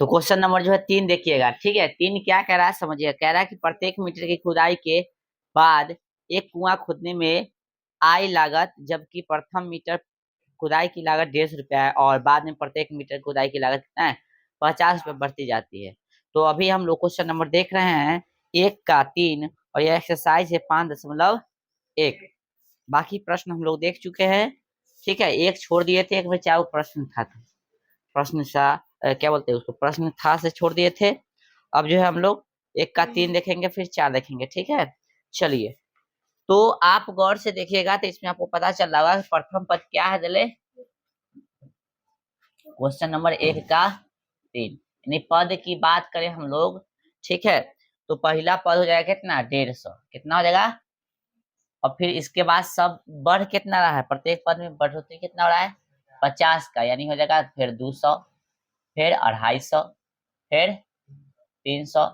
तो question number जो है 3 देखिएगा, ठीक है। 3 क्या कह रहा है समझिएगा। कह रहा है कि प्रत्येक मीटर की खुदाई के बाद एक कुआं खोदने में आई लागत, जबकि प्रथम मीटर खुदाई की लागत 150 रुपया है और बाद में प्रत्येक मीटर खुदाई की लागत कितना है 50 रुपये बढ़ती जाती है। तो अभी हम लोग क्वेश्चन नंबर देख रहे हैं 1 का 3 और यह एक्सरसाइज है 5.1। बाकी प्रश्न हम लोग देख चुके हैं, ठीक है। एक छोड़ दिए थे, एक बचा वो प्रश्न था, प्रश्न सा क्या बोलते हैं उसको, प्रश्न था से छोड़ दिए थे। अब जो है हम लोग 1 का 3 देखेंगे, फिर 4 देखेंगे, ठीक है। चलिए, तो आप गौर से देखिएगा तो इसमें आपको पता चल रहा होगा प्रथम पद क्या है। चले क्वेश्चन नंबर 1 का 3, यानी पद की बात करें हम लोग, ठीक है। तो पहला पद हो जाएगा कितना 150, कितना हो जाएगा। और फिर इसके बाद सब बढ़ कितना रहा है, प्रत्येक पद में बढ़ोतरी कितना हो रहा है 50 का, यानी हो जाएगा फिर 200, फिर 250, फिर 300,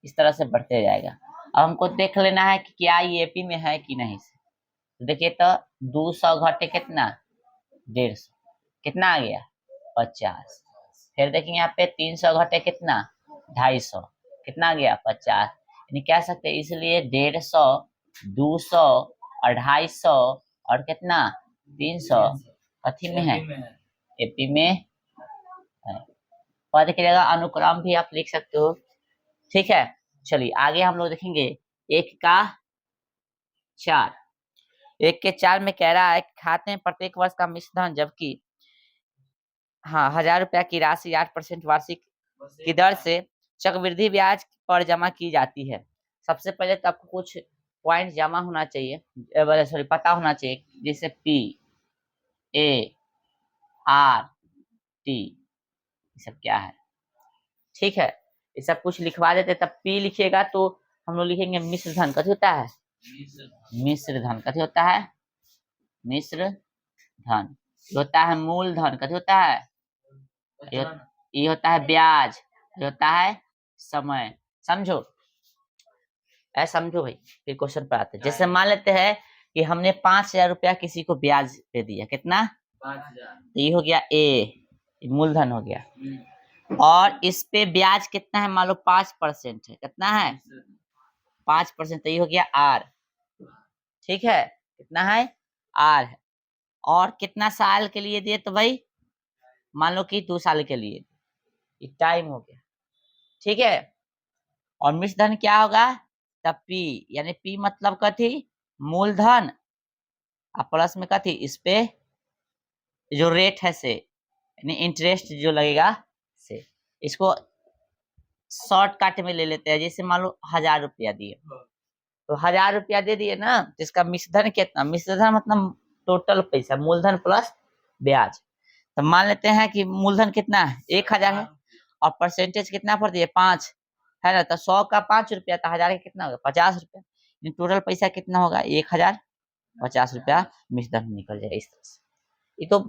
इस तरह से बढ़ते जाएगा। अब हमको देख लेना है कि क्या ये एपी में है कि नहीं। तो देखिए तो 200 घटे कितना 150, कितना आ गया 50। फिर देखेंगे यहाँ पे 300 घटे कितना 250, कितना आ गया 50। यानी कह सकते हैं इसलिए 150, 200 और 250 और कितना 300 कथी में है एपी में है। पद की जगह अनुक्रम भी आप लिख सकते हो, ठीक है। चलिए आगे हम लोग देखेंगे 1 का 4। 1 के 4 में कह रहा है खाते में प्रत्येक वर्ष का मिश्रधन, जबकि हाँ 1000 रुपया की राशि 8% वार्षिक की दर से चक्रवृद्धि ब्याज पर जमा की जाती है। सबसे पहले तो आपको कुछ पॉइंट जमा होना चाहिए, सॉरी पता होना चाहिए, जैसे पी ए आर टी, ये सब क्या है, ठीक है। ये सब कुछ लिखवा देते, तब पी लिखिएगा तो हम लोग लिखेंगे मिश्र धन। कथी होता है मिश्र धन, कथी होता है मिश्र धन। ये होता है मूल धन, कथी होता है ये होता है ब्याज, ये होता है समय। समझो ऐसा समझो भाई। फिर क्वेश्चन पर आते हैं। जैसे मान लेते हैं कि हमने 5000 रुपया किसी को ब्याज पे दिया, कितना 5000, तो ये हो गया ए, मूलधन हो गया। और इस पे ब्याज कितना है, मान लो 5% है, कितना है 5%, तो ये हो गया आर, ठीक है। कितना है आर है। और कितना साल के लिए दिए, तो भाई मान लो कि 2 साल के लिए, ये टाइम हो गया, ठीक है। और मिश्रधन क्या होगा, तब पी, यानी पी मतलब कथी मूलधन, और प्लस में कथी इस पे जो रेट है से, यानी इंटरेस्ट जो लगेगा से। इसको शॉर्टकट में ले लेते हैं। जैसे मान लो 1000 रुपया दिए, तो 1000 रुपया दे दिए ना, तो इसका मिश्रधन कितना, मिश्रधन मतलब टोटल पैसा, मूलधन प्लस ब्याज। तो मान लेते हैं कि मूलधन कितना है 1000 है, और परसेंटेज कितना पड़ दिए 5 है ना। तो 100 का 5 रुपया, तो 1000 का कितना होगा 50 रुपया। टोटल पैसा कितना होगा 1050 रुपया मिश्रधन निकल जाएगा इस तरह से। ये तो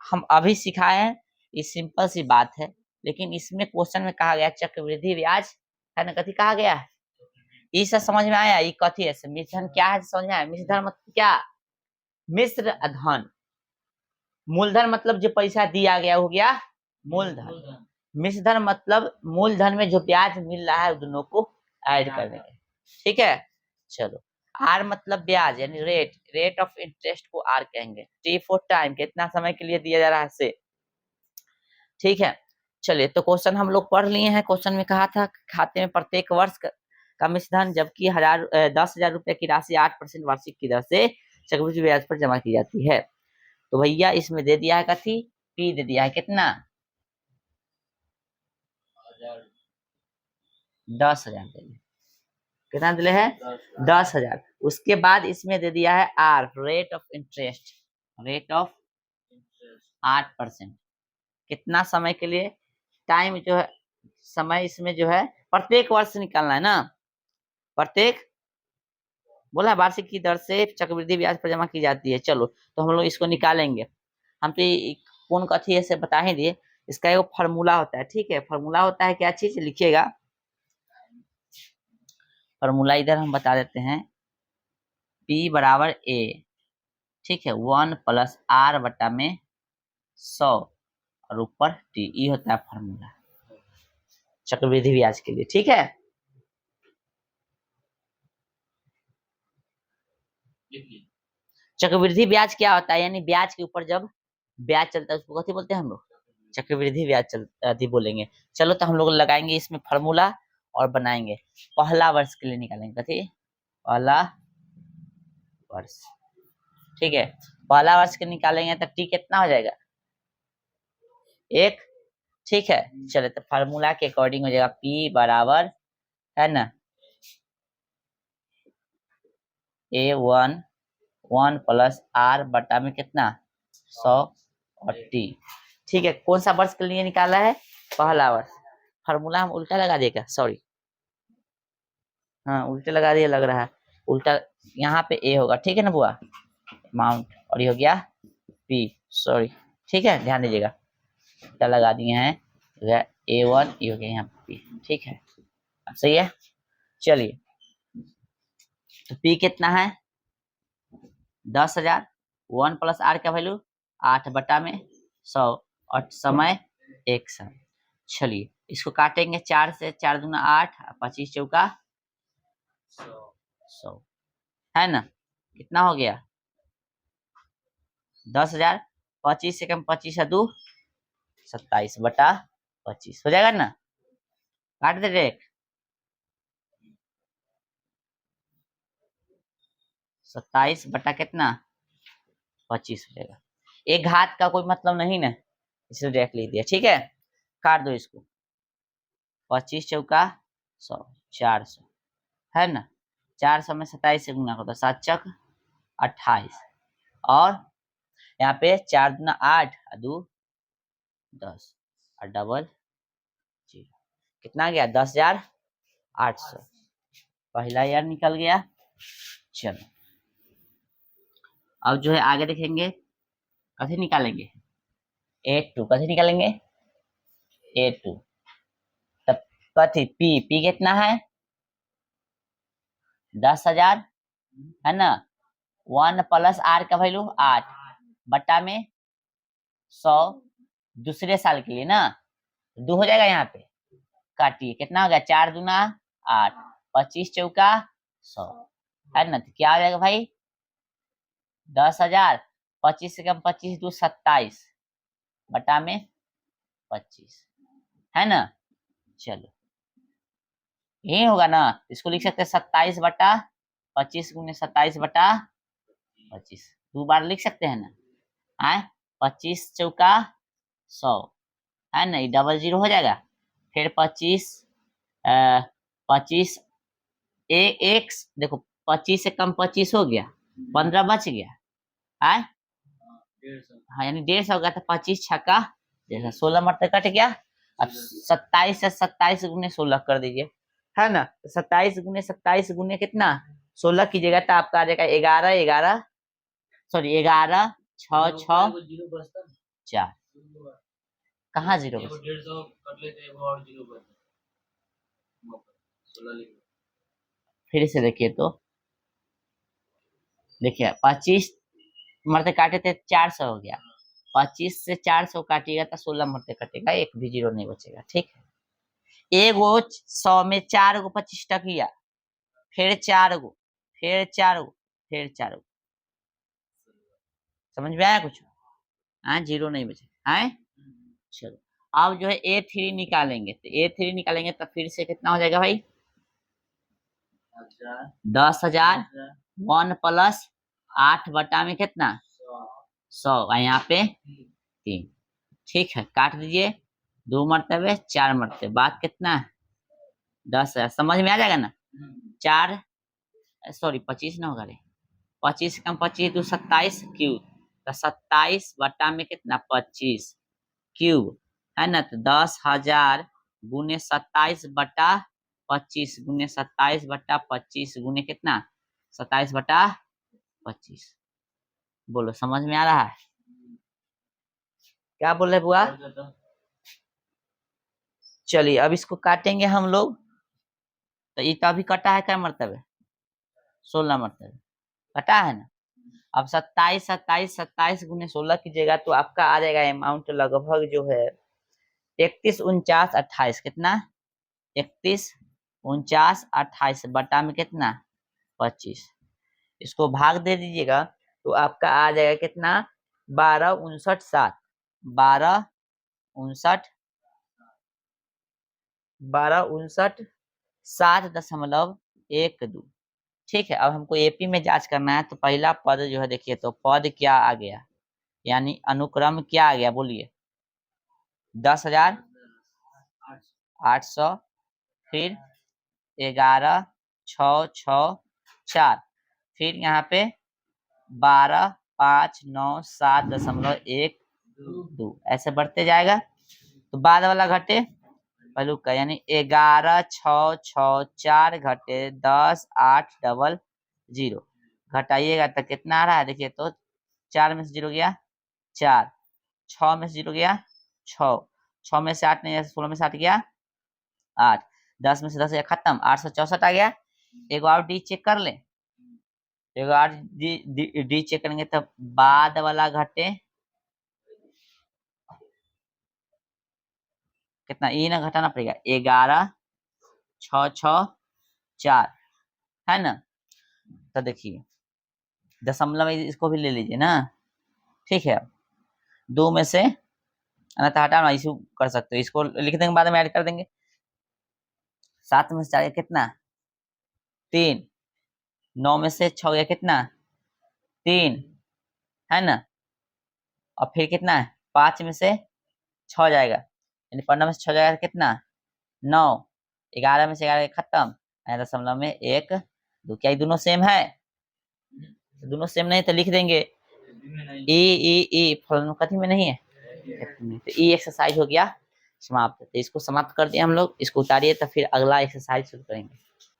हम अभी सिखाए हैं, ये सिंपल सी बात है। लेकिन इसमें क्वेश्चन में कहा गया चक्रवृद्धि ब्याज है ना, कथी कहा गया है, ये सब समझ में आया। ये कथी है मिश्रधन क्या है समझ में आया। मिश्रधन मतलब क्या, मिश्र धन। मूलधन मतलब जो पैसा दिया गया हो गया मूलधन। मिश्रधन मतलब मूलधन में जो ब्याज मिल रहा है दोनों को ऐड करने का, ठीक है। चलो आर मतलब ब्याज, यानी रेट, रेट ऑफ इंटरेस्ट को आर कहेंगे। टी फॉर टाइम, कितना समय के लिए दिया जा रहा है से, ठीक है। चलिए तो क्वेश्चन हम लोग पढ़ लिए हैं। क्वेश्चन में कहा था खाते में प्रत्येक वर्ष का मिश्रधन, जबकि 10,000 रुपए की राशि 8% वार्षिक की दर से चक्रवृद्धि ब्याज पर जमा की जाती है। तो भैया इसमें दे दिया है कथी पी, दे दिया है कितना 10,000 दे दिया, कितना दिले है 10,000। उसके बाद इसमें दे दिया है R, rate of interest, rate of 8%, कितना समय के लिए, टाइम जो है समय इसमें जो है प्रत्येक वर्ष निकालना है ना, प्रत्येक बोला वार्षिक की दर से चक्रवृद्धि ब्याज पर जमा की जाती है। चलो तो हम लोग इसको निकालेंगे। हम तो कौन कथी है से बता ही दिए। इसका एक फार्मूला होता है, ठीक है। फार्मूला होता है क्या चीज लिखिएगा, फार्मूला इधर हम बता देते हैं। P बराबर A, ठीक है, 1 प्लस R बटा में 100 और ऊपर T, ये होता है फार्मूला। चक्रवृद्धि ब्याज के लिए, ठीक है। चक्रवृद्धि ब्याज क्या होता है, यानी ब्याज के ऊपर जब ब्याज चलता है उसको कथी बोलते हैं हम लोग, चक्रवृद्धि ब्याज चलती बोलेंगे। चलो तो हम लोग लगाएंगे इसमें फॉर्मूला और बनाएंगे, पहला वर्ष के लिए निकालेंगे कथी, पहला वर्ष, ठीक है। पहला वर्ष के निकालेंगे तो टी कितना हो जाएगा, 1, ठीक है। चलो तो फार्मूला के अकॉर्डिंग हो जाएगा पी बराबर है ना A1 1 प्लस आर बटा में कितना 100 और टी, ठीक है। कौन सा वर्ष के लिए निकाला है, पहला वर्ष। फार्मूला हम उल्टा लगा देगा, सॉरी, हाँ उल्टा लगा दिया लग रहा है, उल्टा यहाँ पे ए होगा, ठीक है ना बुआ, अमाउंट, और ये हो गया पी, सॉरी, ठीक है, ध्यान दीजिएगा, उल्टा लगा दिए हैं, A1 ये हो गया यहाँ पी, ठीक है, अब सही है। चलिए तो पी कितना है 10,000, 1 प्लस आर का वैल्यू 8 बटा में 100 और समय 1 साल। चलिए इसको काटेंगे 4 से, 4 दूना 8, 25 चौका 100 है ना, कितना हो गया 10,000, 25 से कम 25 है 2, 27 बटा 25 हो जाएगा ना, काट दे रे, 27 बटा कितना 25 हो जाएगा, एक घात का कोई मतलब नहीं ना, इसलिए डायरेक्ट लिख दिया, ठीक है। काट दो इसको, 25 चौका 100, 400 है ना, 400 में 27 से गुना करता 7 चक 28 और यहाँ पे 4 दूना 8 2 10 और डबल 0, कितना गया 10,800, पहला यार निकल गया। चलो अब जो है आगे देखेंगे कैसे निकालेंगे, 82 कैसे निकालेंगे 82, तब कथी पी कितना है 10,000 है ना, 1 प्लस आर का वैल्यू 8 बटा में 100 दूसरे साल के लिए ना, 2 हो जाएगा यहाँ पे, काटिए कितना हो गया 4 दूना 8, 25 चौका 100 है ना, तो क्या हो जाएगा भाई 10,000, 25 से कम 25 2 27 बटा में 25 है ना। चलो यही होगा ना, इसको लिख सकते हैं 27 बटा 25 गुने 27 बटा 25, 2 बार लिख सकते हैं ना, आए 25 चौका 100 है ना, ये डबल 0 हो जाएगा, फिर 25 25 एक देखो 25 से कम 25 हो गया, 15 बच गया, आए हाँ यानी 150 हो गया, तो 25 छक्का 16 मरते कट गया। अब 27 से 27 गुने 16 कर दीजिए है ना, 27 गुने 27 गुने कितना 16 कीजिएगा तो आपका आ जाएगा 11 11, सॉरी 11 6 6 4, कहाँ 0 फिर से देखिए तो, देखिए 25 मरते काटे थे 400 हो गया, 25 से 400 काटिएगा तो 16 मरते कटेगा, एक भी 0 नहीं बचेगा, ठीक है। एगो 100 में 4 गो 25 टकिया, फिर 4 गो, फिर 4 गो, फिर 4 गो, समझ में आया कुछ, हाँ 0 नहीं बचेगा, है। चलो अब जो है A3 निकालेंगे, तो A3 निकालेंगे तो फिर से कितना हो जाएगा भाई 10,000, 1 प्लस 8 बटा में कितना 100 यहाँ पे 3, ठीक है, काट दीजिए 2 मरतबे 4 मरतबे, बात कितना 10,000, समझ में आ जाएगा ना, 4 सॉरी 25 ना होगा रे, 25 कम 25 2 27 क्यूब, तो 27 बटा में कितना 25 क्यूब है ना, तो 10,000 गुने 27 बटा 25 गुने 27 बटा 25 गुने कितना 27 बटा 25, बोलो समझ में आ रहा है, क्या बोल रहे बुआ। चलिए अब इसको काटेंगे हम लोग, तो ये तो अभी कटा है क्या मरतबे 16 मरतबे कटा है ना, अब 27 27 27 गुने 16 कीजिएगा तो आपका आ जाएगा अमाउंट लगभग जो है 31 49 28, कितना 31, 49, 28 बटा में कितना 25। इसको भाग दे दीजिएगा तो आपका आ जाएगा कितना 12, 59, 7, 12, 59, 12, 59, 7.12। ठीक है, अब हमको एपी में जांच करना है। तो पहला पद जो है देखिए, तो पद क्या आ गया, यानी अनुक्रम क्या आ गया बोलिए, 10,800, फिर 11, 6, 6, 4, फिर यहाँ पे 12, 5, 9, 7.12 ऐसे बढ़ते जाएगा। तो बाद वाला घटे पहलू का, यानी 11, 6, 6, 4 घटे 10, 8, 0 घटाइएगा तो कितना आ रहा है देखिए, तो 4 में से 0 गया 4, 6 में से 0 गया 6, 6 में से 8 नहीं, 16 में से 8 गया 8, 10 में से 10 गया खत्म, 864 आ गया। एक और डी चेक कर ले, एक और डी चेक करेंगे तो बाद वाला घटे कितना, ई ना घटाना पड़ेगा, 11, 6, 6, 4 है ना। तो देखिए दशमलव इसको भी ले लीजिए ना, ठीक है। 2 में से अनंत हटाना इशू कर सकते हो, इसको लिख देंगे बाद में ऐड कर देंगे। 7 में से 4 कितना 3, 9 में से 6 गया कितना 3 है ना, और फिर कितना है 5 में से 6 जाएगा, यानी 15 में से 6 जाएगा कितना 9, 11 में से 11 खत्म, दशमलव में 1, 2। क्या ये दोनों सेम है, दोनों सेम नहीं तो लिख देंगे ई ई ई फलन कथी में नहीं है, तो ई एक्सरसाइज हो गया समाप्त। तो इसको समाप्त कर दिया हम लोग, इसको उतारिए तो फिर अगला एक्सरसाइज शुरू करेंगे।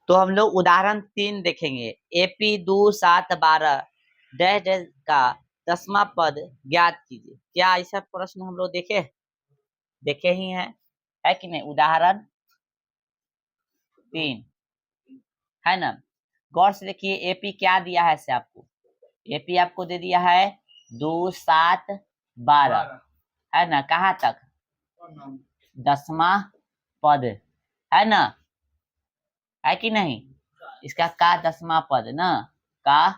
तो हम लोग उदाहरण 3 देखेंगे। एपी 2, 7, 12 डैश डैश का 10वां पद ज्ञात कीजिए। क्या ऐसा प्रश्न हम लोग देखे ही है कि नहीं। उदाहरण 3 है ना, गौर से देखिए एपी क्या दिया है से आपको, एपी आपको दे दिया है 2, 7, 12 है ना, कहाँ तक 10वां पद है ना, है कि नहीं। इसका का 10वां पद ना, का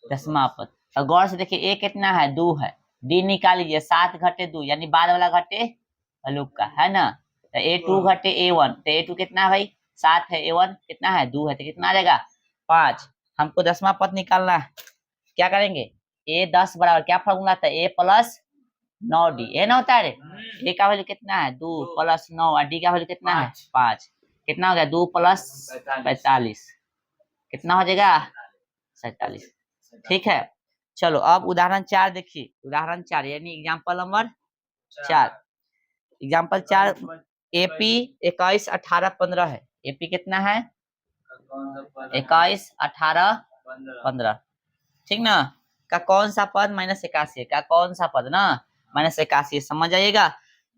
10वां पद। और गौर से देखिए ए कितना है 2 है, डी निकाल लीजिए, 7 घटे 2 यानी बाद वाला घटे हलुक का है ना। तो A2 घटे A1, तो A2 कितना है भाई 7 है, A1 कितना है 2 है, तो कितना आ जाएगा 5। हमको 10वां पद निकालना है, क्या करेंगे A 10 बराबर क्या फॉर्मूला था, A प्लस 9D, ए ना होता है रे, ए का वैल्यू कितना है 2 प्लस 9 और डी का वैल्यू कितना है 5, कितना हो गया 2 प्लस 45, कितना हो जाएगा 47। ठीक है, चलो अब उदाहरण 4 देखिए। उदाहरण 4 यानी एग्जाम्पल नंबर 4, एग्जाम्पल 4 एपी 21, 18, 15 है। एपी कितना है 21, 18, 15, ठीक ना। का कौन सा पद -81 का कौन सा पद ना -81 समझ आइएगा।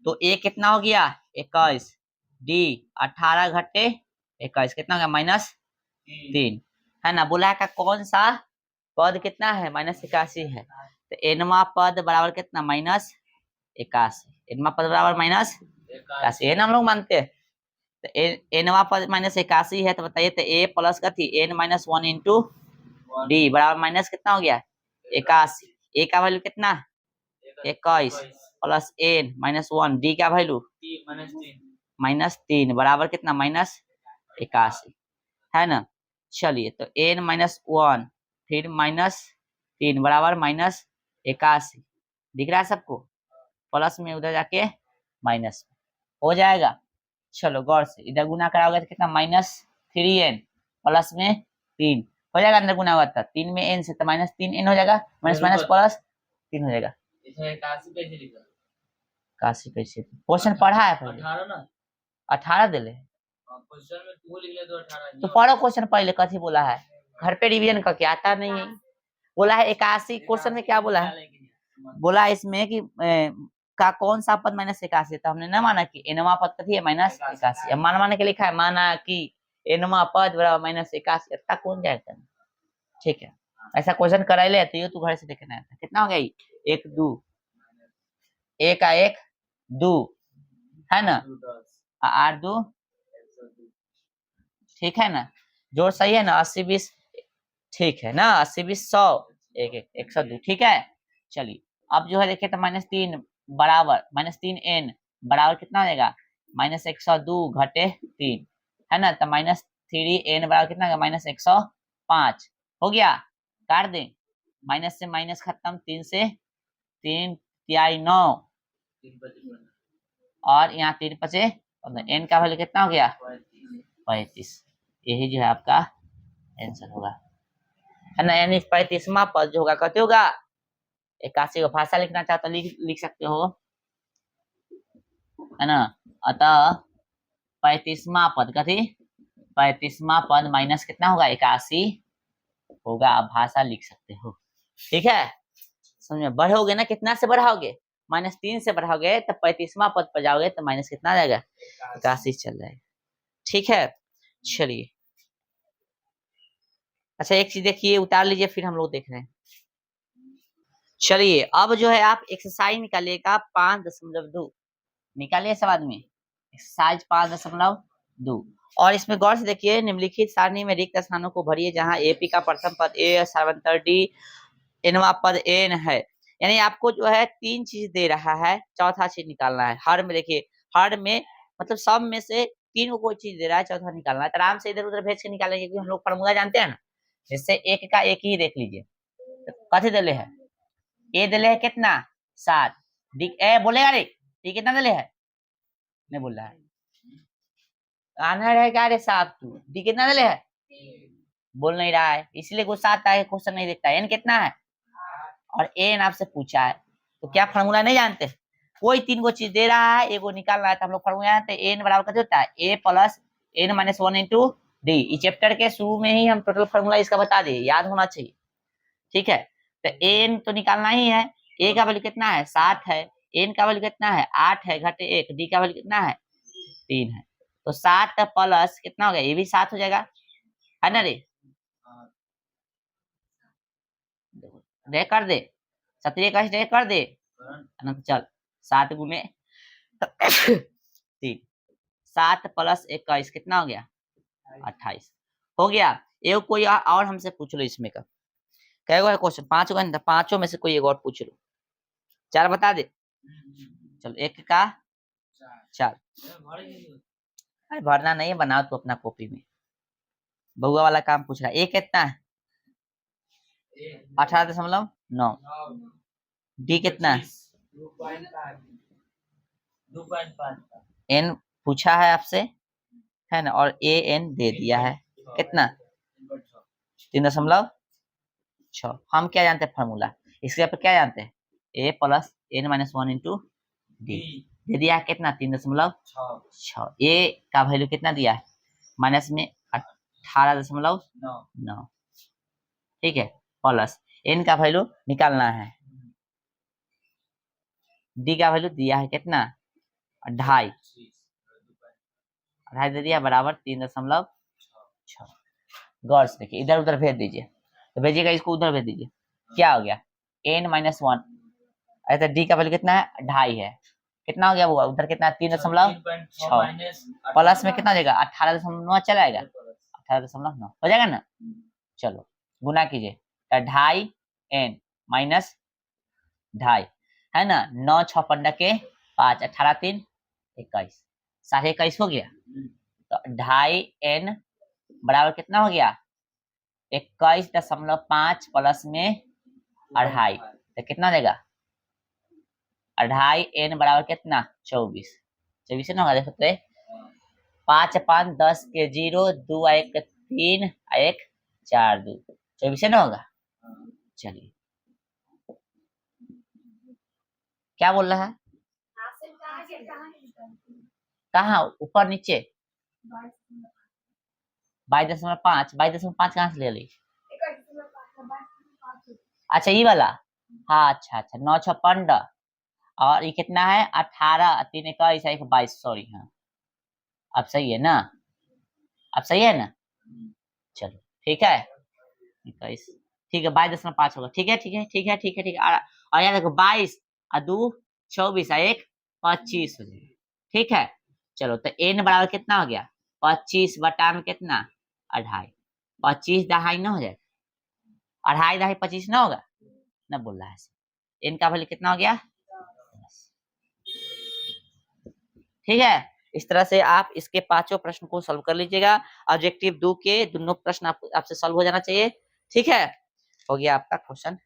तो ए कितना हो गया 21, डी 18 घटे 21 कितना हो गया -3 है ना। बोला है का कौन सा पद कितना है -81 है, तो एनवा पद बराबर कितना -81, एनवा पद बराबर -81 है ना, हम लोग मानते हैं। तो एनवा पद -81 है, तो बताइए तो ए प्लस का थी n-1 इंटू डी बराबर माइनस कितना हो गया 81, ए का वैल्यू कितना 21 प्लस n-1, डी का वैल्यू -3 बराबर कितना -81 है ना। चलिए तो n-1 फिर -3 बराबर -81 दिख रहा है सबको, प्लस में उधर जाके माइनस हो जाएगा। चलो गौर से इधर गुना कराओगे तो कितना -3n प्लस में 3 हो जाएगा, अंदर गुना हुआ था 3 में n से तो -3n हो जाएगा, माइनस माइनस प्लस 3 हो जाएगा। 81 कैसे क्वेश्चन पढ़ा है पहले 18 दे ले तो पढ़ो क्वेश्चन पहले कथी बोला है, घर पे रिवीजन करके आता नहीं है। बोला है 81 क्वेश्चन में क्या बोला है, बोला इसमें कि का कौन सा पद -81, तो हमने ना माना कि एनवा पद कथी है -81, अब माने के लिखा है माना कि एनवा पद बराबर -81, इतना कौन जाएगा। ठीक है, ऐसा क्वेश्चन कराई ले तो ये तू घर से देखना है। कितना हो गया 1 2, एक 2 है ना, 8 2 ठीक है ना, जोड़ सही है ना, 80 20 ठीक है ना, 80 20 100 102 ठीक है। चलिए अब जो है देखिए तो -3 बराबर -3n बराबर कितना हो जाएगा, -102 घटे 3 है ना, तो -3n बराबर कितना होगा, -105 हो गया। काट दें, माइनस से माइनस खत्म, 3 से 3 तिहाई 9 और यहाँ 3 बचे, n का वैल्यू कितना हो गया 35। यही जो है आपका आंसर होगा, है ना, यानी 35वां पद जो होगा कहते होगा 81 को भाषा लिखना चाहो तो लिख सकते हो, है ना। अतः 35वां पद कथी, 35वां पद माइनस कितना होगा 81 होगा, आप भाषा लिख सकते हो। ठीक है, समझ में, बढ़ोगे ना, कितना से बढ़ाओगे, -3 से बढ़ाओगे तो 35वां पद पर जाओगे तो माइनस कितना आ जाएगा 81 चल जाएगा। ठीक है, चलिए अच्छा एक चीज देखिए, उतार लीजिए फिर हम लोग देख रहे हैं। चलिए अब जो है आप एक्सरसाइज निकालिएगा 5.2 निकालिए सब आदमी, एक्सरसाइज 5.2 और इसमें गौर से देखिए, निम्नलिखित सारणी में रिक्त स्थानों को भरिए जहां एपी का प्रथम पद ए, सर्वंतर डी, एनवा पद एन है। यानी आपको जो है 3 चीज दे रहा है, चौथा चीज निकालना है। हर में देखिए, हर में मतलब सब में से 3 को कोई चीज दे रहा है, चौथा निकालना है, तो आराम से इधर उधर भेज के निकालेंगे, क्योंकि हम लोग फॉर्मूला जानते हैं ना। जैसे एक का एक ही देख लीजिए, तो कथी दिले है, ए दिले है कितना 7, डी ए बोलेगा रे, डी कितना दिले है, नहीं बोल रहा है, आनहर है क्या रे साहब तू, डी कितना दिले है, बोल नहीं रहा है, इसलिए गुस्सा आता है, क्वेश्चन नहीं देखता है। एन कितना है, और एन आपसे पूछा है, तो क्या फॉर्मूला नहीं जानते, कोई 3 को चीज दे रहा है, एगो निकालना है, तो हम लोग फॉर्मूला जानते हैं, एन बराबर कैसे होता है, A plus N minus 1 into D. इस चैप्टर के शुरू में ही हम टोटल फॉर्मूला इसका बता दिए, याद होना चाहिए। ठीक है, तो एन तो निकालना ही है, ए का वैल्यू कितना है 7 है, एन का वैल्यू कितना है 8 है घटे 1, डी का वैल्यू कितना है 3 है, तो 7 प्लस कितना हो गया, ये भी 7 हो जाएगा, है ना रे, दे कर दे, 17 का दे कर दे, चल 7 गुने 3, 7 प्लस 21 कितना हो गया 28 हो गया। एक कोई और हमसे पूछ लो, इसमें का क्या है क्वेश्चन, 5 गो, 5 में से कोई एक और पूछ लो, 4 बता दे, चलो एक का 4, अरे भरना नहीं है, बनाओ तो अपना कॉपी में, बउआ वाला काम पूछ रहा है। ए कितना है 18.9, डी कितना है 2.5, एन पूछा है आपसे, है ना, और ए एन दे दिया है कितना 3.6। हम क्या जानते हैं फॉर्मूला, इसके आप क्या जानते हैं, A plus N minus 1 into D, दे दिया है कितना 3.6, ए का वैल्यू कितना दिया है माइनस में 18.9, ठीक है, प्लस एन का वैल्यू निकालना है, डी का वैल्यू दिया है कितना 2.5 दे दिया, बराबर 3.6। गौर से देखिए, इधर उधर भेज दीजिए, तो भेजिएगा इसको उधर भेज दीजिए, क्या हो गया एन माइनस 1, ऐसा डी का वैल्यू कितना है 2.5 है, कितना हो गया वो उधर कितना 3.6 प्लस में कितना हो जाएगा 18.9 चला आएगा, 18.9 हो जाएगा ना। चलो गुना कीजिए, तो 2.5 एन माइनस 2.5 है ना, 9 6 15 के 5, 18 3 21, 21.5 हो गया, तो 2.5 एन बराबर कितना हो गया 21.5 प्लस में 2.5, तो कितना देगा 2.5 एन बराबर कितना 24, 24 ना होगा, देखो तो 5 5 10 के 0, 2 1 3 1 4 2, 24 ना होगा। चलिए क्या बोल रहा है, कहाँ ऊपर नीचे 22.5, 22.5 कहाँ से ले ली, अच्छा ये वाला, हाँ अच्छा अच्छा 9 6 15, और ये कितना है 18 3 21 1 22, सॉरी हाँ अब सही है ना, अब सही है ना, चलो ठीक है 21, ठीक है 22.5 होगा, ठीक है ठीक है ठीक है ठीक है ठीक है, और यहाँ देखो 22 और 2 24 और 1 25 हो जाएगा, ठीक है। चलो तो एन बराबर कितना हो गया 25 बटा में कितना 2.5, 25 दहाई ना हो जाएगा, 2.5 दहाई 25 ना होगा ना, बोल रहा है इनका वैल्यू कितना हो गया 10। ठीक है, इस तरह से आप इसके पांचों प्रश्न को सॉल्व कर लीजिएगा। ऑब्जेक्टिव 2 के दोनों प्रश्न आपसे सॉल्व हो जाना चाहिए। ठीक है, हो गया आपका क्वेश्चन